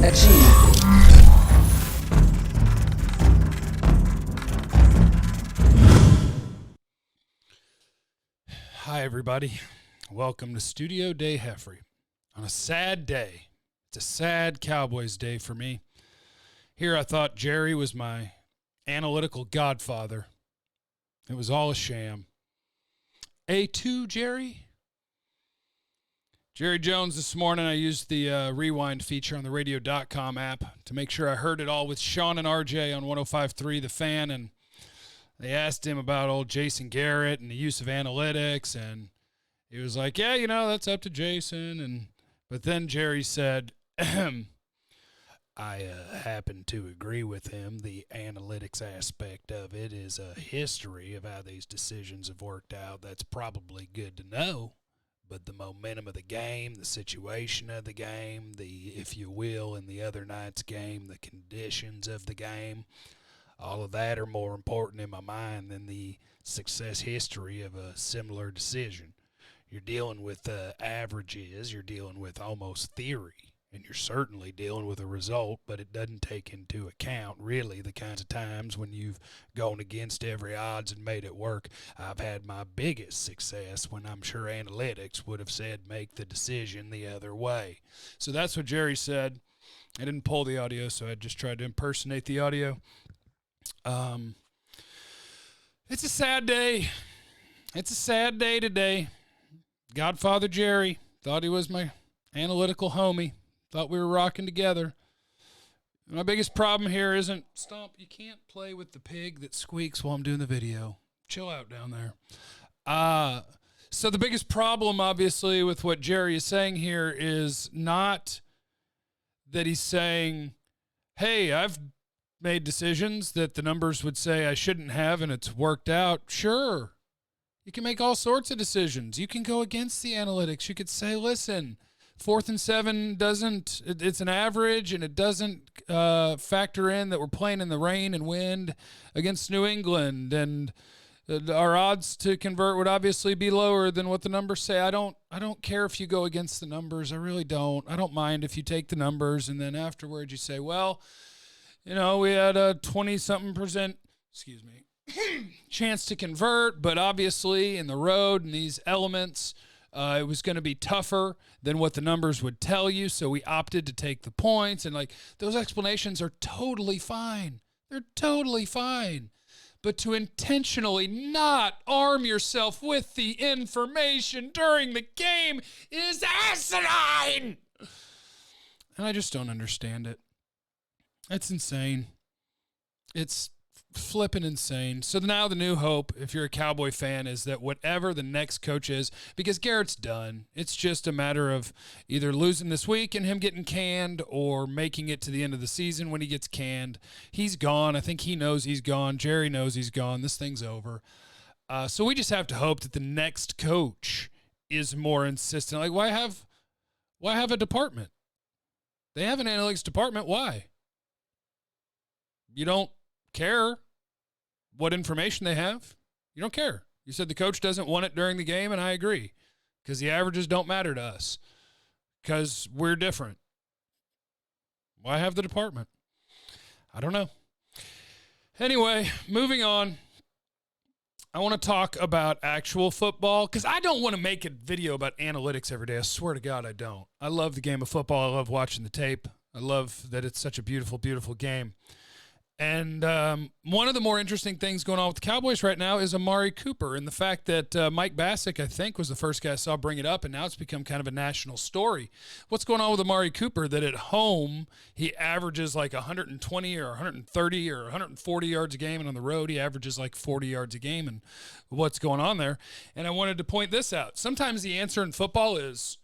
Hi, everybody. Welcome to Studio Day Heffrey. On a sad day, it's a sad Cowboys day for me. Here I thought Jerry was my analytical godfather. It was all a sham. A2, Jerry? Jerry Jones this morning, I used the rewind feature on the radio.com app to make sure I heard it all with Sean and RJ on 105.3 The Fan, and they asked him about old Jason Garrett and the use of analytics, and he was like, yeah, that's up to Jason. But then Jerry said, I happen to agree with him. The analytics aspect of it is a history of how these decisions have worked out. That's probably good to know. But the momentum of the game, the situation of the game, if you will, in the other night's game, the conditions of the game, all of that are more important in my mind than the success history of a similar decision. You're dealing with averages, you're dealing with almost theory, and you're certainly dealing with a result, but it doesn't take into account really the kinds of times when you've gone against every odds and made it work. I've had my biggest success when I'm sure analytics would have said make the decision the other way. So that's what Jerry said. I didn't pull the audio, so I just tried to impersonate the audio. It's a sad day. It's a sad day today. Godfather Jerry thought he was my analytical homie. Thought we were rocking together. My biggest problem here isn't, Stomp, you can't play with the pig that squeaks while I'm doing the video. Chill out down there. So the biggest problem, obviously, with what Jerry is saying here is not that he's saying, hey, I've made decisions that the numbers would say I shouldn't have and it's worked out. Sure. You can make all sorts of decisions. You can go against the analytics. You could say, listen, 4th and 7 it's an average and it doesn't factor in that we're playing in the rain and wind against New England, and our odds to convert would obviously be lower than what the numbers say. I don't care if you go against the numbers. I really don't. I don't mind if you take the numbers and then afterwards you say, well, we had a 20-something% chance to convert, but obviously in the road and these elements, it was going to be tougher than what the numbers would tell you, so we opted to take the points. And those explanations are totally fine. They're totally fine. But to intentionally not arm yourself with the information during the game is asinine. And I just don't understand it. It's insane. It's flipping insane. So now the new hope, if you're a Cowboy fan, is that whatever the next coach is, because Garrett's done, it's just a matter of either losing this week and him getting canned or making it to the end of the season when he gets canned. He's gone. I think he knows he's gone. Jerry knows he's gone. This thing's over. So we just have to hope that the next coach is more insistent. Why have a department? They have an analytics department. Why? You don't care what information they have. You don't care. You said the coach doesn't want it during the game, and I agree, because the averages don't matter to us because we're different. Why have the department? I don't know. Anyway, moving on. I want to talk about actual football because I don't want to make a video about analytics every day. I swear to God, I don't. I love the game of football. I love watching the tape. I love that it's such a beautiful, beautiful game. And one of the more interesting things going on with the Cowboys right now is Amari Cooper, and the fact that Mike Bassick, I think, was the first guy I saw bring it up, and now it's become kind of a national story. What's going on with Amari Cooper that at home he averages 120 or 130 or 140 yards a game, and on the road he averages 40 yards a game, and what's going on there? And I wanted to point this out. Sometimes the answer in football is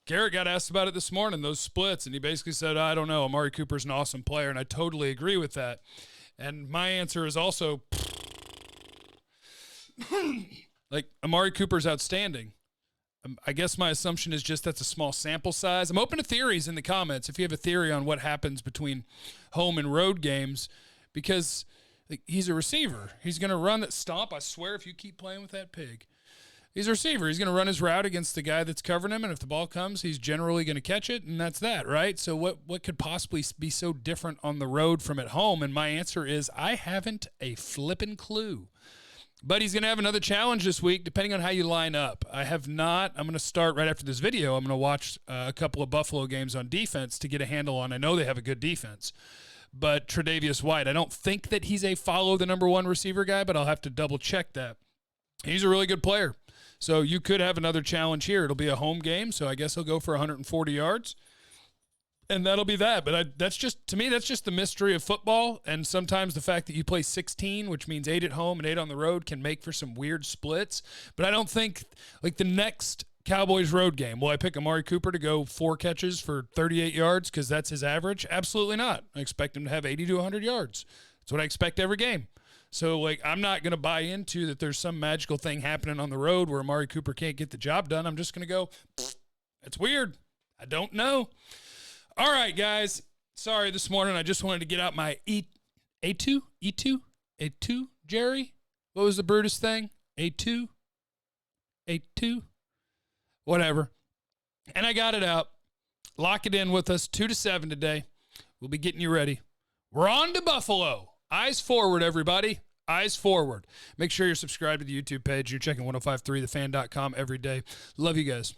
Garrett got asked about it this morning, those splits, and he basically said, I don't know, Amari Cooper's an awesome player, and I totally agree with that. And my answer is also, Amari Cooper's outstanding. I guess my assumption is just that's a small sample size. I'm open to theories in the comments if you have a theory on what happens between home and road games, because he's a receiver. He's going to run that stomp. I swear if you keep playing with that pig. He's a receiver. He's going to run his route against the guy that's covering him, and if the ball comes, he's generally going to catch it, and that's that, right? So what could possibly be so different on the road from at home? And my answer is I haven't a flippin' clue. But he's going to have another challenge this week, depending on how you line up. I have not. I'm going to start right after this video. I'm going to watch a couple of Buffalo games on defense to get a handle on. I know they have a good defense. But Tre'Davious White, I don't think that he's a follow the number one receiver guy, but I'll have to double check that. He's a really good player. So you could have another challenge here. It'll be a home game, so I guess he'll go for 140 yards. And that'll be that. But that's just, to me, that's just the mystery of football. And sometimes the fact that you play 16, which means 8 at home and 8 on the road, can make for some weird splits. But I don't think, like the next Cowboys road game, will I pick Amari Cooper to go 4 catches for 38 yards because that's his average? Absolutely not. I expect him to have 80 to 100 yards. That's what I expect every game. So, like, I'm not going to buy into that there's some magical thing happening on the road where Amari Cooper can't get the job done. I'm just going to go, it's weird. I don't know. All right, guys. Sorry this morning. I just wanted to get out my A2, Jerry? What was the Brutus thing? A2? Whatever. And I got it out. Lock it in with us, 2 to 7 today. We'll be getting you ready. We're on to Buffalo. Eyes forward, everybody. Eyes forward. Make sure you're subscribed to the YouTube page. You're checking 1053thefan.com every day. Love you guys.